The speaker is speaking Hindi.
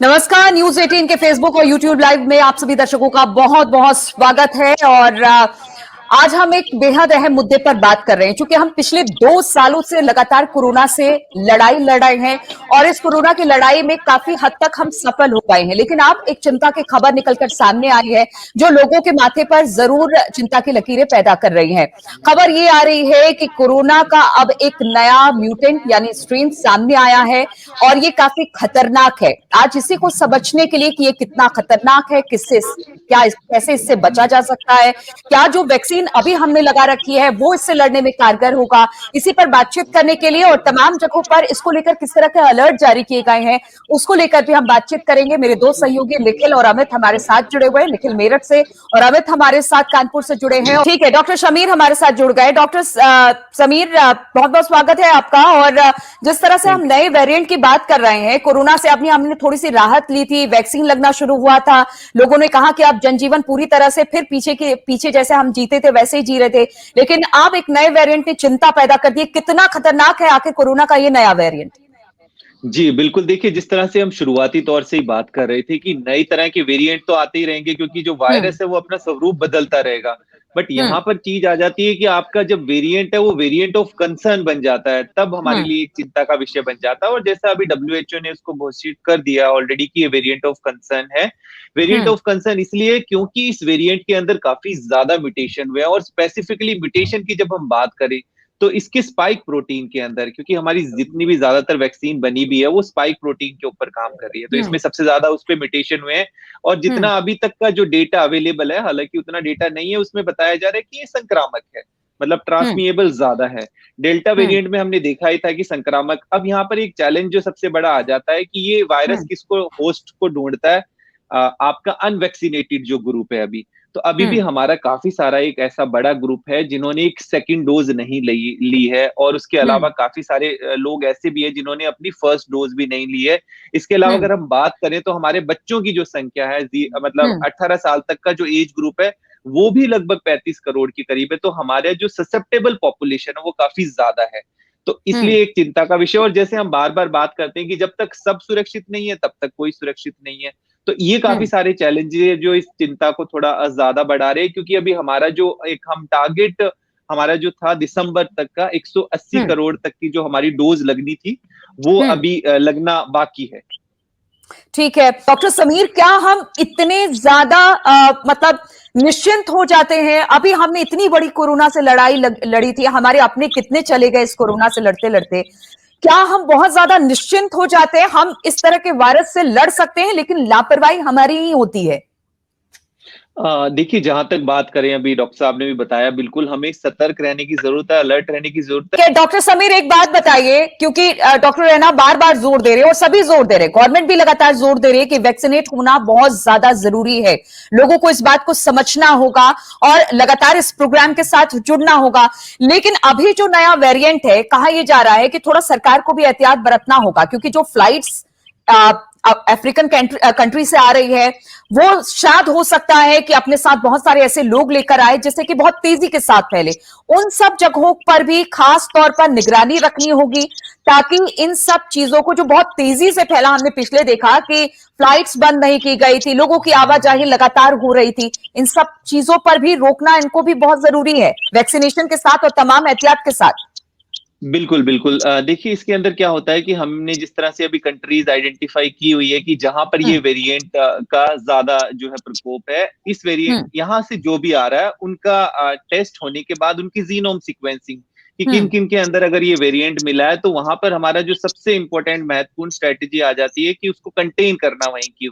नमस्कार। न्यूज 18 के फेसबुक और यूट्यूब लाइव में आप सभी दर्शकों का बहुत बहुत स्वागत है। और आज हम एक बेहद अहम मुद्दे पर बात कर रहे हैं, क्योंकि हम पिछले 2 सालों से लगातार कोरोना से लड़ाई लड़ रहे हैं और इस कोरोना की लड़ाई में काफी हद तक हम सफल हो गए हैं। लेकिन अब एक चिंता की खबर निकलकर सामने आई है, जो लोगों के माथे पर जरूर चिंता की लकीरें पैदा कर रही है। खबर ये आ रही है कि कोरोना का अब एक नया म्यूटेंट यानी स्ट्रेन सामने आया है और ये काफी खतरनाक है। आज इसी को समझने के लिए कि ये कितना खतरनाक है, कैसे इससे बचा जा सकता है, क्या जो वैक्सीन अभी हमने लगा रखी है वो इससे लड़ने में कारगर होगा, इसी पर बातचीत करने के लिए और तमाम जगहों पर इसको लेकर किस तरह के अलर्ट जारी किए गए हैं उसको लेकर भी हम बातचीत करेंगे। मेरे दो सहयोगी निखिल और अमित हमारे साथ जुड़े हुए हैं, निखिल मेरठ से और अमित हमारे साथ कानपुर से जुड़े हैं। ठीक है, डॉक्टर शमीर हमारे साथ जुड़ गए। डॉक्टर समीर, बहुत बहुत स्वागत है आपका। और जिस तरह से हम नए वेरिएंट की बात कर रहे हैं, कोरोना से अभी हमने थोड़ी सी राहत ली थी, वैक्सीन लगना शुरू हुआ था, लोगों ने कहा कि अब जनजीवन पूरी तरह से फिर पीछे जैसे हम जीते थे वैसे ही जी रहे थे, लेकिन अब एक नए वेरिएंट ने चिंता पैदा कर दी। कितना खतरनाक है आखिर कोरोना का ये नया वेरिएंट? जी बिल्कुल। देखिए, जिस तरह से हम शुरुआती तौर से ही बात कर रहे थे कि नई तरह के वेरिएंट तो आते ही रहेंगे, क्योंकि जो वायरस है वो अपना स्वरूप बदलता रहेगा। बट यहाँ पर चीज आ जाती है कि आपका जब वेरिएंट है वो वेरिएंट ऑफ कंसर्न बन जाता है, तब हमारे लिए एक चिंता का विषय बन जाता है। और जैसा अभी डब्ल्यूएचओ ने उसको घोषित कर दिया ऑलरेडी कि ये वेरिएंट ऑफ कंसर्न है। वेरिएंट ऑफ कंसर्न इसलिए क्योंकि इस वेरिएंट के अंदर काफी ज्यादा म्यूटेशन हुए हैं, और स्पेसिफिकली म्यूटेशन की जब हम बात करें तो इसके स्पाइक प्रोटीन के अंदर, क्योंकि हमारी जितनी भी ज्यादातर वैक्सीन बनी भी है वो स्पाइक प्रोटीन के ऊपर काम कर रही है, तो इसमें सबसे ज्यादा उस पर म्यूटेशन हुए हैं। और जितना अभी तक का जो डेटा अवेलेबल है, हालांकि उतना डेटा नहीं है, उसमें बताया जा रहा है कि ये संक्रामक है, मतलब ट्रांसमिएबल ज्यादा है। डेल्टा वेरिएंट में हमने देखा ही था कि संक्रामक। अब यहाँ पर एक चैलेंज जो सबसे बड़ा आ जाता है कि ये वायरस किसको, होस्ट को ढूंढता है। आपका अनवैक्सीनेटेड जो ग्रुप है अभी, तो अभी भी हमारा काफी सारा एक ऐसा बड़ा ग्रुप है जिन्होंने एक सेकंड डोज नहीं ली है, और उसके अलावा काफी सारे लोग ऐसे भी है जिन्होंने अपनी फर्स्ट डोज भी नहीं ली है। इसके अलावा अगर हम बात करें तो हमारे बच्चों की जो संख्या है, मतलब 18 साल तक का जो एज ग्रुप है, वो भी लगभग 35 करोड़ के करीब है। तो हमारे जो ससेप्टेबल पॉपुलेशन है वो काफी ज्यादा है, तो इसलिए एक चिंता का विषय। और जैसे हम बार बार बात करते हैं कि जब तक सब सुरक्षित नहीं है तब तक कोई सुरक्षित नहीं है, तो ये काफी सारे चैलेंजेस है जो इस चिंता को थोड़ा ज्यादा बढ़ा रहे हैं। क्योंकि अभी हमारा जो एक हम टारगेट हमारा जो था दिसंबर तक का 180 करोड़ तक की जो हमारी डोज लगनी थी, वो अभी लगना बाकी है। ठीक है डॉक्टर समीर, क्या हम इतने ज्यादा मतलब निश्चिंत हो जाते हैं? अभी हमने इतनी बड़ी कोरोना से लड़ाई लड़ी थी, हमारे अपने कितने चले गए इस कोरोना से लड़ते लड़ते, क्या हम बहुत ज्यादा निश्चिंत हो जाते हैं? हम इस तरह के वायरस से लड़ सकते हैं, लेकिन लापरवाही हमारी ही होती है। देखिए, जहां तक बात करें, अभी डॉक्टर साहब ने भी बताया, बिल्कुल हमें सतर्क रहने की जरूरत है, अलर्ट रहने की जरूरत है। डॉक्टर समीर, एक बात बताइए, क्योंकि डॉक्टर रैना बार बार जोर दे रहे हैं और सभी जोर दे रहे हैं, गवर्नमेंट भी लगातार जोर दे रही है कि वैक्सीनेट होना बहुत ज्यादा जरूरी है, लोगों को इस बात को समझना होगा और लगातार इस प्रोग्राम के साथ जुड़ना होगा। लेकिन अभी जो नया वेरिएंट है, कहा यह जा रहा है कि थोड़ा सरकार को भी एहतियात बरतना होगा, क्योंकि जो फ्लाइट्स अफ्रीकन कंट्री से आ रही है, वो शायद हो सकता है कि अपने साथ बहुत सारे ऐसे लोग लेकर आए जिससे कि बहुत तेजी के साथ फैले। उन सब जगहों पर भी खास तौर पर निगरानी रखनी होगी, ताकि इन सब चीजों को जो बहुत तेजी से फैला, हमने पिछले देखा कि फ्लाइट्स बंद नहीं की गई थी, लोगों की आवाजाही लगातार हो रही थी, इन सब चीजों पर भी रोकना इनको भी बहुत जरूरी है, वैक्सीनेशन के साथ और तमाम एहतियात के साथ। बिल्कुल बिल्कुल। देखिए, इसके अंदर क्या होता है कि हमने जिस तरह से अभी कंट्रीज आइडेंटिफाई की हुई है कि जहां पर ये वेरिएंट का ज्यादा जो है प्रकोप है, इस वेरिएंट यहाँ से जो भी आ रहा है उनका टेस्ट होने के बाद उनकी जीनोम सीक्वेंसिंग कि किन किन के अंदर अगर ये वेरिएंट मिला है, तो वहां पर हमारा जो सबसे इंपॉर्टेंट महत्वपूर्ण स्ट्रेटेजी आ जाती है कि उसको कंटेन करना वहीं की